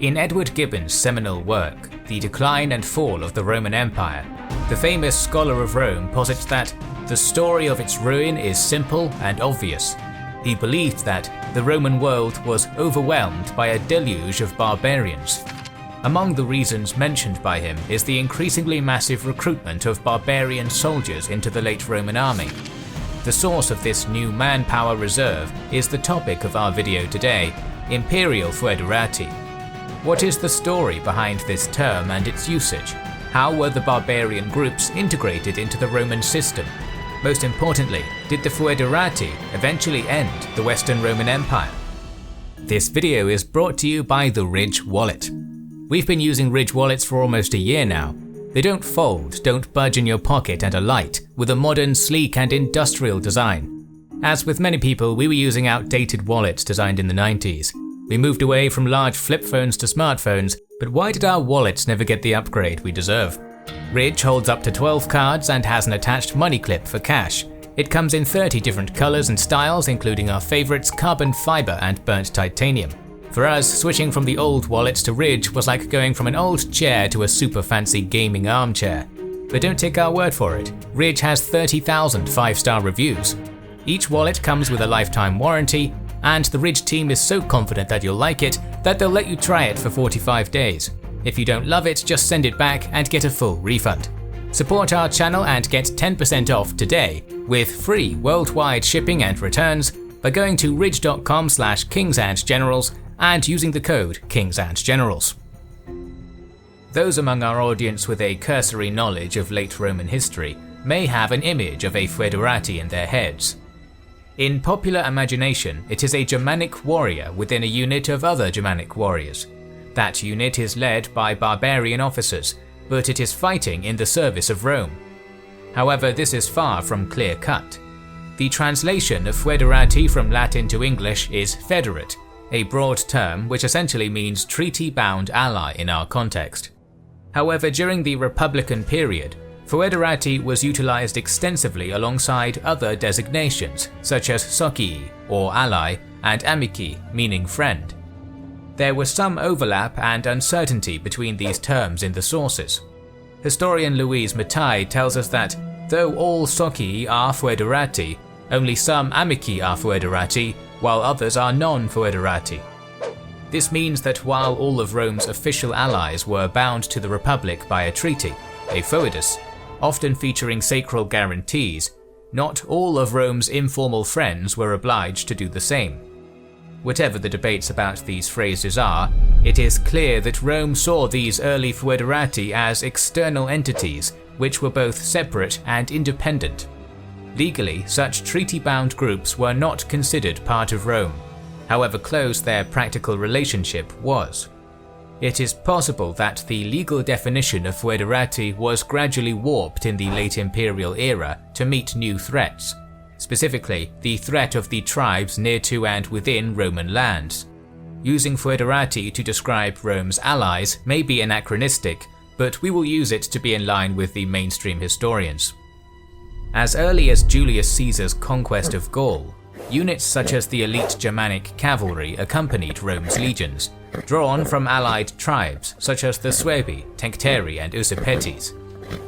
In Edward Gibbon's seminal work, The Decline and Fall of the Roman Empire, the famous scholar of Rome posits that the story of its ruin is simple and obvious. He believed that the Roman world was overwhelmed by a deluge of barbarians. Among the reasons mentioned by him is the increasingly massive recruitment of barbarian soldiers into the late Roman army. The source of this new manpower reserve is the topic of our video today, Imperial Foederati. What is the story behind this term and its usage? How were the barbarian groups integrated into the Roman system? Most importantly, did the Foederati eventually end the Western Roman Empire? This video is brought to you by the Ridge Wallet. We've been using Ridge Wallets for almost a year now. They don't fold, don't budge in your pocket and are light, with a modern, sleek and industrial design. As with many people, we were using outdated wallets designed in the 90s. We moved away from large flip phones to smartphones, but why did our wallets never get the upgrade we deserve? Ridge holds up to 12 cards and has an attached money clip for cash. It comes in 30 different colors and styles, including our favorites carbon fiber and burnt titanium. For us, switching from the old wallets to Ridge was like going from an old chair to a super fancy gaming armchair. But don't take our word for it, Ridge has 30,000 5-star reviews. Each wallet comes with a lifetime warranty, and the Ridge team is so confident that you'll like it that they'll let you try it for 45 days. If you don't love it, just send it back and get a full refund. Support our channel and get 10% off today with free worldwide shipping and returns by going to ridge.com/kingsandgenerals and using the code kingsandgenerals. Those among our audience with a cursory knowledge of late Roman history may have an image of a Foederati in their heads. In popular imagination, it is a Germanic warrior within a unit of other Germanic warriors. That unit is led by barbarian officers, but it is fighting in the service of Rome. However, this is far from clear-cut. The translation of Foederati from Latin to English is federate, a broad term which essentially means treaty-bound ally in our context. However, during the Republican period, Foederati was utilized extensively alongside other designations such as socii, or ally, and amici, meaning friend. There was some overlap and uncertainty between these terms in the sources. Historian Louise Mattei tells us that, though all socii are Foederati, only some amici are Foederati, while others are non-Foederati. This means that while all of Rome's official allies were bound to the Republic by a treaty, a foedus, often featuring sacral guarantees, not all of Rome's informal friends were obliged to do the same. Whatever the debates about these phrases are, it is clear that Rome saw these early Foederati as external entities which were both separate and independent. Legally, such treaty-bound groups were not considered part of Rome, however close their practical relationship was. It is possible that the legal definition of Foederati was gradually warped in the late imperial era to meet new threats, specifically the threat of the tribes near to and within Roman lands. Using Foederati to describe Rome's allies may be anachronistic, but we will use it to be in line with the mainstream historians. As early as Julius Caesar's conquest of Gaul, units such as the elite Germanic cavalry accompanied Rome's legions, drawn from allied tribes such as the Suebi, Tencteri and Usipetes.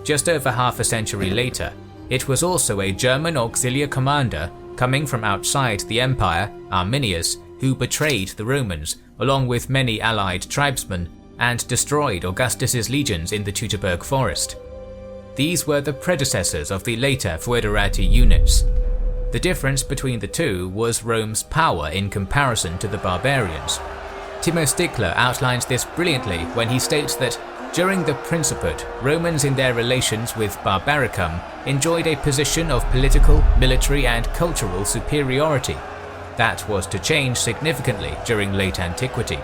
Just over half a century later, it was also a German auxiliary commander coming from outside the empire, Arminius, who betrayed the Romans, along with many allied tribesmen, and destroyed Augustus's legions in the Teutoburg forest. These were the predecessors of the later Foederati units. The difference between the two was Rome's power in comparison to the barbarians. Timo Stickler outlines this brilliantly when he states that during the Principate, Romans in their relations with Barbaricum enjoyed a position of political, military and cultural superiority. That was to change significantly during late antiquity.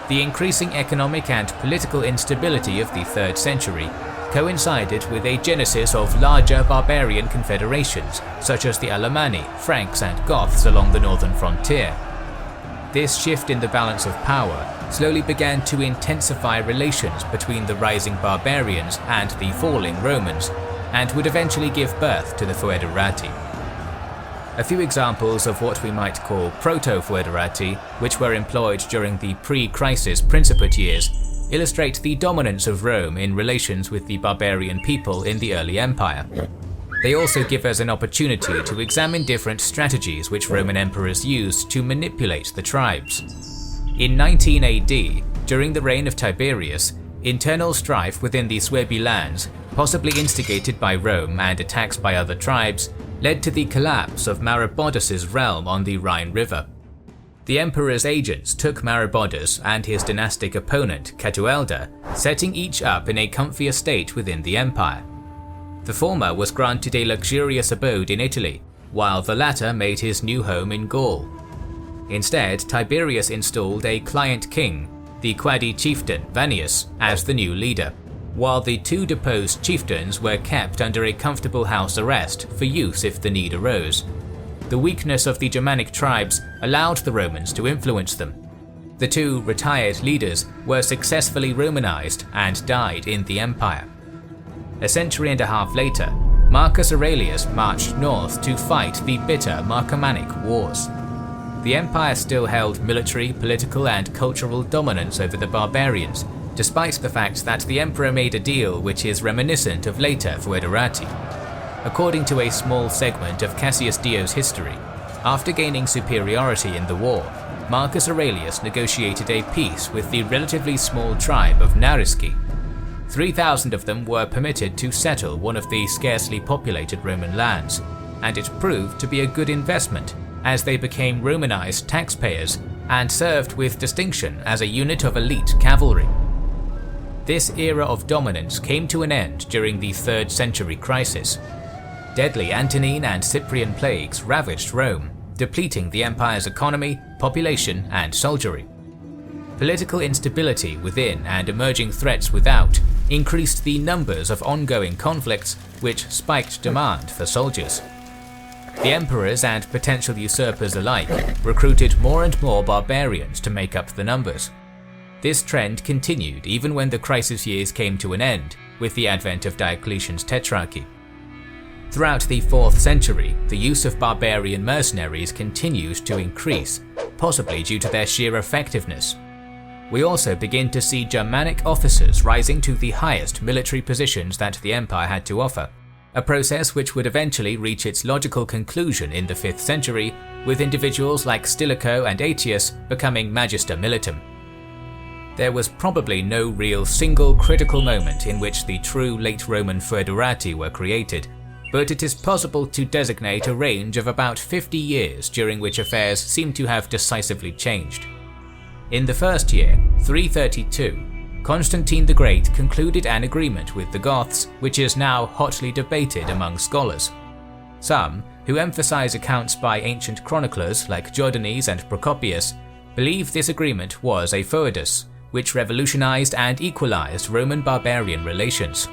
The increasing economic and political instability of the 3rd century coincided with a genesis of larger barbarian confederations such as the Alemanni, Franks and Goths along the northern frontier. This shift in the balance of power slowly began to intensify relations between the rising barbarians and the falling Romans, and would eventually give birth to the Foederati. A few examples of what we might call proto-Foederati, which were employed during the pre-crisis Principate years, illustrate the dominance of Rome in relations with the barbarian people in the early empire. They also give us an opportunity to examine different strategies which Roman emperors used to manipulate the tribes. In 19 AD, during the reign of Tiberius, internal strife within the Suebi lands, possibly instigated by Rome and attacks by other tribes, led to the collapse of Maroboduus' realm on the Rhine River. The emperor's agents took Maroboduus and his dynastic opponent Cetuelda, setting each up in a comfy estate within the empire. The former was granted a luxurious abode in Italy, while the latter made his new home in Gaul. Instead, Tiberius installed a client king, the Quadi chieftain Vannius, as the new leader, while the two deposed chieftains were kept under a comfortable house arrest for use if the need arose. The weakness of the Germanic tribes allowed the Romans to influence them. The two retired leaders were successfully Romanized and died in the empire. A century and a half later, Marcus Aurelius marched north to fight the bitter Marcomannic Wars. The empire still held military, political, and cultural dominance over the barbarians, despite the fact that the emperor made a deal which is reminiscent of later Foederati. According to a small segment of Cassius Dio's history, after gaining superiority in the war, Marcus Aurelius negotiated a peace with the relatively small tribe of Narisci. 3,000 of them were permitted to settle one of the scarcely populated Roman lands, and it proved to be a good investment as they became Romanized taxpayers and served with distinction as a unit of elite cavalry. This era of dominance came to an end during the 3rd century crisis. Deadly Antonine and Cyprian plagues ravaged Rome, depleting the empire's economy, population, and soldiery. Political instability within and emerging threats without increased the numbers of ongoing conflicts, which spiked demand for soldiers. The emperors and potential usurpers alike recruited more and more barbarians to make up the numbers. This trend continued even when the crisis years came to an end with the advent of Diocletian's Tetrarchy. Throughout the 4th century, the use of barbarian mercenaries continued to increase, possibly due to their sheer effectiveness. We also begin to see Germanic officers rising to the highest military positions that the empire had to offer, a process which would eventually reach its logical conclusion in the 5th century, with individuals like Stilicho and Aetius becoming Magister Militum. There was probably no real single critical moment in which the true late Roman Foederati were created, but it is possible to designate a range of about 50 years during which affairs seem to have decisively changed. In the first year, 332, Constantine the Great concluded an agreement with the Goths, which is now hotly debated among scholars. Some, who emphasize accounts by ancient chroniclers like Jordanes and Procopius, believe this agreement was a foedus, which revolutionized and equalized Roman barbarian relations.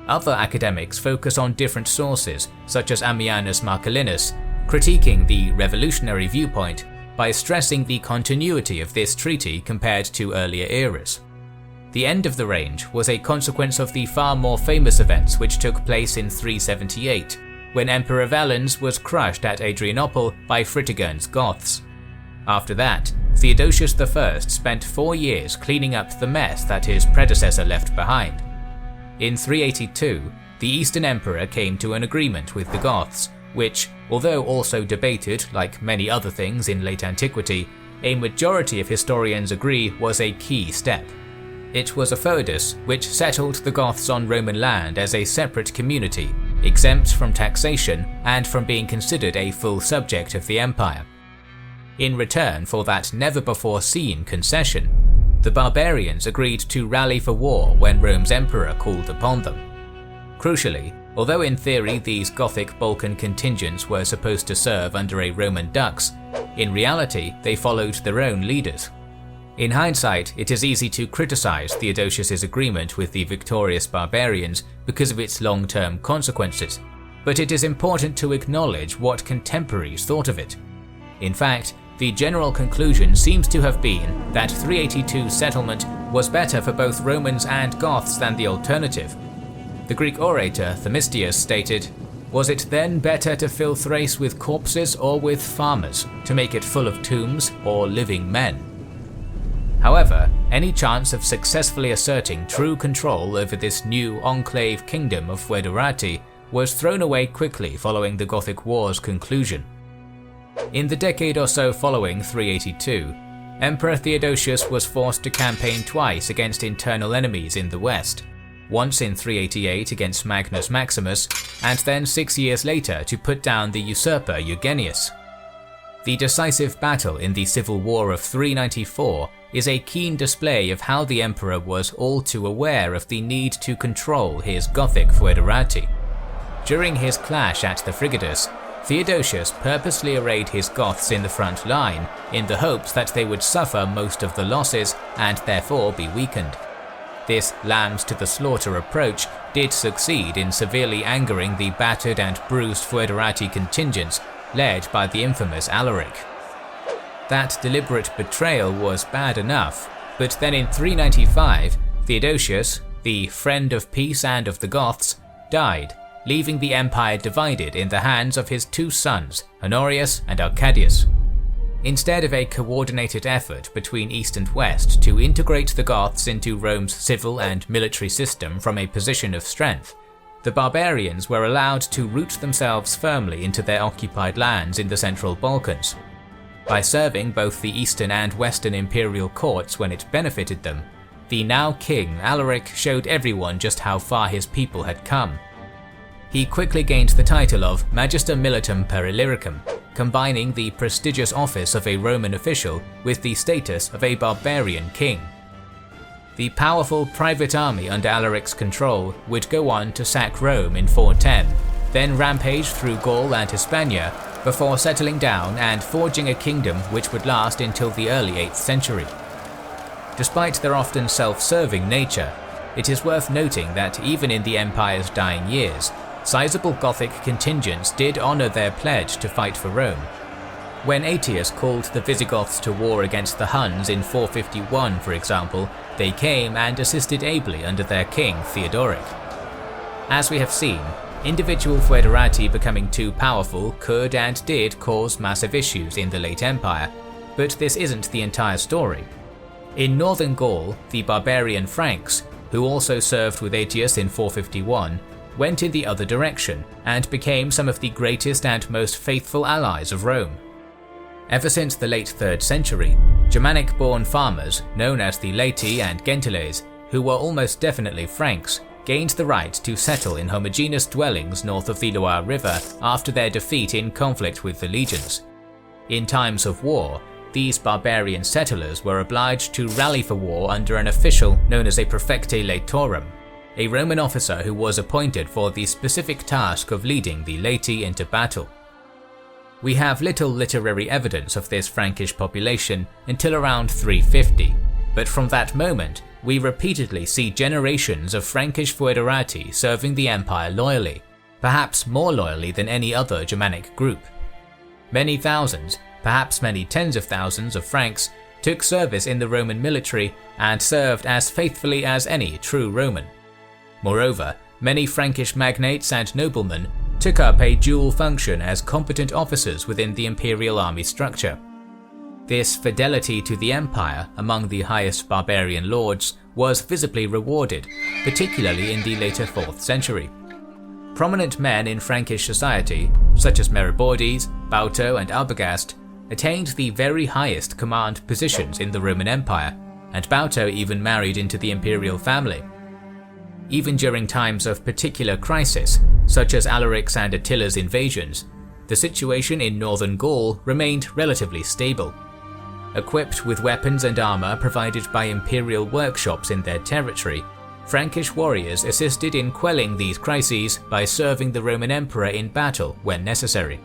Other academics focus on different sources, such as Ammianus Marcellinus, critiquing the revolutionary viewpoint by stressing the continuity of this treaty compared to earlier eras. The end of the range was a consequence of the far more famous events which took place in 378, when Emperor Valens was crushed at Adrianople by Fritigern's Goths. After that, Theodosius I spent 4 years cleaning up the mess that his predecessor left behind. In 382, the Eastern Emperor came to an agreement with the Goths, which, although also debated like many other things in late antiquity, a majority of historians agree was a key step. It was a foedus which settled the Goths on Roman land as a separate community, exempt from taxation and from being considered a full subject of the empire. In return for that never-before-seen concession, the barbarians agreed to rally for war when Rome's emperor called upon them. Crucially, although in theory these Gothic Balkan contingents were supposed to serve under a Roman dux, in reality they followed their own leaders. In hindsight, it is easy to criticize Theodosius's agreement with the victorious barbarians because of its long-term consequences, but it is important to acknowledge what contemporaries thought of it. In fact, the general conclusion seems to have been that 382's settlement was better for both Romans and Goths than the alternative. The Greek orator Themistius stated, Was it then better to fill Thrace with corpses or with farmers, to make it full of tombs or living men? However, any chance of successfully asserting true control over this new enclave kingdom of Foederati was thrown away quickly following the Gothic War's conclusion. In the decade or so following 382, Emperor Theodosius was forced to campaign twice against internal enemies in the west, once in 388 against Magnus Maximus, and then 6 years later to put down the usurper Eugenius. The decisive battle in the Civil War of 394 is a keen display of how the emperor was all too aware of the need to control his Gothic Foederati. During his clash at the Frigidus, Theodosius purposely arrayed his Goths in the front line in the hopes that they would suffer most of the losses and therefore be weakened. This lambs to the slaughter approach did succeed in severely angering the battered and bruised Foederati contingents led by the infamous Alaric. That deliberate betrayal was bad enough, but then in 395, Theodosius, the friend of peace and of the Goths, died, leaving the empire divided in the hands of his two sons, Honorius and Arcadius. Instead of a coordinated effort between East and West to integrate the Goths into Rome's civil and military system from a position of strength, the barbarians were allowed to root themselves firmly into their occupied lands in the Central Balkans. By serving both the Eastern and Western imperial courts when it benefited them, the now king Alaric showed everyone just how far his people had come. He quickly gained the title of Magister Militum per Illyricum, combining the prestigious office of a Roman official with the status of a barbarian king. The powerful private army under Alaric's control would go on to sack Rome in 410, then rampage through Gaul and Hispania, before settling down and forging a kingdom which would last until the early 8th century. Despite their often self-serving nature, it is worth noting that even in the empire's dying years, sizable Gothic contingents did honour their pledge to fight for Rome. When Aetius called the Visigoths to war against the Huns in 451, for example, they came and assisted ably under their king Theodoric. As we have seen, individual Foederati becoming too powerful could and did cause massive issues in the late Empire, but this isn't the entire story. In northern Gaul, the barbarian Franks, who also served with Aetius in 451, went in the other direction and became some of the greatest and most faithful allies of Rome. Ever since the late 3rd century, Germanic-born farmers known as the Laeti and Gentiles, who were almost definitely Franks, gained the right to settle in homogeneous dwellings north of the Loire River after their defeat in conflict with the legions. In times of war, these barbarian settlers were obliged to rally for war under an official known as a Praefecte Laetorum, a Roman officer who was appointed for the specific task of leading the Laeti into battle. We have little literary evidence of this Frankish population until around 350, but from that moment we repeatedly see generations of Frankish Foederati serving the empire loyally, perhaps more loyally than any other Germanic group. Many thousands, perhaps many tens of thousands of Franks took service in the Roman military and served as faithfully as any true Roman. Moreover, many Frankish magnates and noblemen took up a dual function as competent officers within the imperial army structure. This fidelity to the empire among the highest barbarian lords was visibly rewarded, particularly in the later 4th century. Prominent men in Frankish society, such as Meribordes, Bauto and Arbogast, attained the very highest command positions in the Roman Empire, and Bauto even married into the imperial family. Even during times of particular crisis, such as Alaric's and Attila's invasions, the situation in northern Gaul remained relatively stable. Equipped with weapons and armour provided by imperial workshops in their territory, Frankish warriors assisted in quelling these crises by serving the Roman emperor in battle when necessary.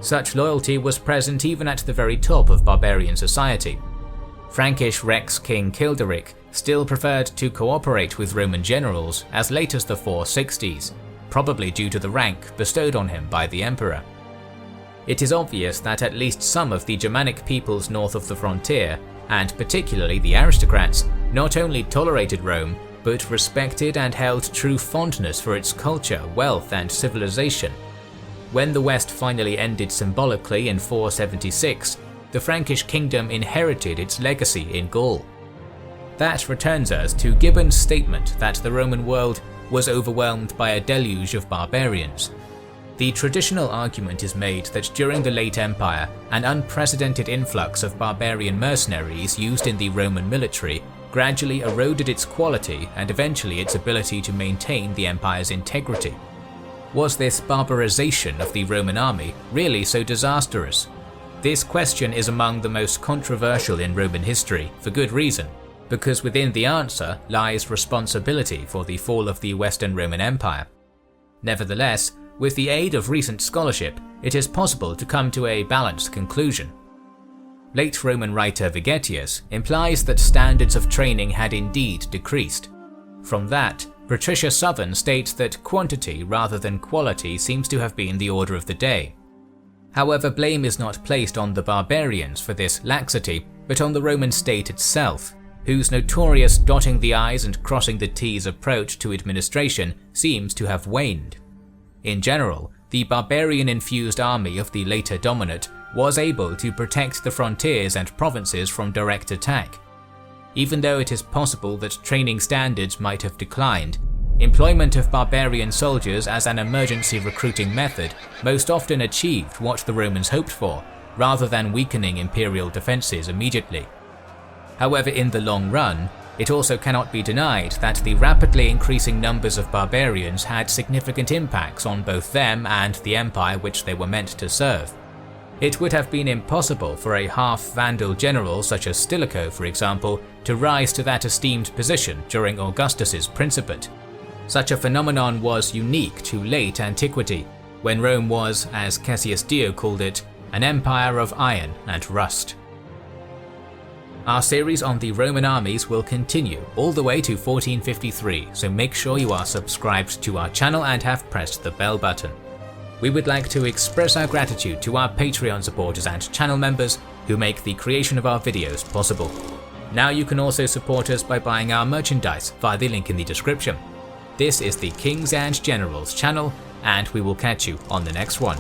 Such loyalty was present even at the very top of barbarian society. Frankish Rex King Childeric still preferred to cooperate with Roman generals as late as the 460s, probably due to the rank bestowed on him by the emperor. It is obvious that at least some of the Germanic peoples north of the frontier, and particularly the aristocrats, not only tolerated Rome, but respected and held true fondness for its culture, wealth, and civilization. When the West finally ended symbolically in 476, the Frankish kingdom inherited its legacy in Gaul. That returns us to Gibbon's statement that the Roman world was overwhelmed by a deluge of barbarians. The traditional argument is made that during the late Empire, an unprecedented influx of barbarian mercenaries used in the Roman military gradually eroded its quality and eventually its ability to maintain the empire's integrity. Was this barbarization of the Roman army really so disastrous? This question is among the most controversial in Roman history, for good reason, because within the answer lies responsibility for the fall of the Western Roman Empire. Nevertheless, with the aid of recent scholarship, it is possible to come to a balanced conclusion. Late Roman writer Vegetius implies that standards of training had indeed decreased. From that, Patricia Southern states that quantity rather than quality seems to have been the order of the day. However, blame is not placed on the barbarians for this laxity, but on the Roman state itself, whose notorious dotting the I's and crossing the T's approach to administration seems to have waned. In general, the barbarian-infused army of the later dominate was able to protect the frontiers and provinces from direct attack. Even though it is possible that training standards might have declined, employment of barbarian soldiers as an emergency recruiting method most often achieved what the Romans hoped for, rather than weakening imperial defences immediately. However, in the long run, it also cannot be denied that the rapidly increasing numbers of barbarians had significant impacts on both them and the empire which they were meant to serve. It would have been impossible for a half-Vandal general such as Stilicho, for example, to rise to that esteemed position during Augustus's principate. Such a phenomenon was unique to late antiquity, when Rome was, as Cassius Dio called it, an empire of iron and rust. Our series on the Roman armies will continue all the way to 1453, so make sure you are subscribed to our channel and have pressed the bell button. We would like to express our gratitude to our Patreon supporters and channel members who make the creation of our videos possible. Now you can also support us by buying our merchandise via the link in the description. This is the Kings and Generals channel, and we will catch you on the next one.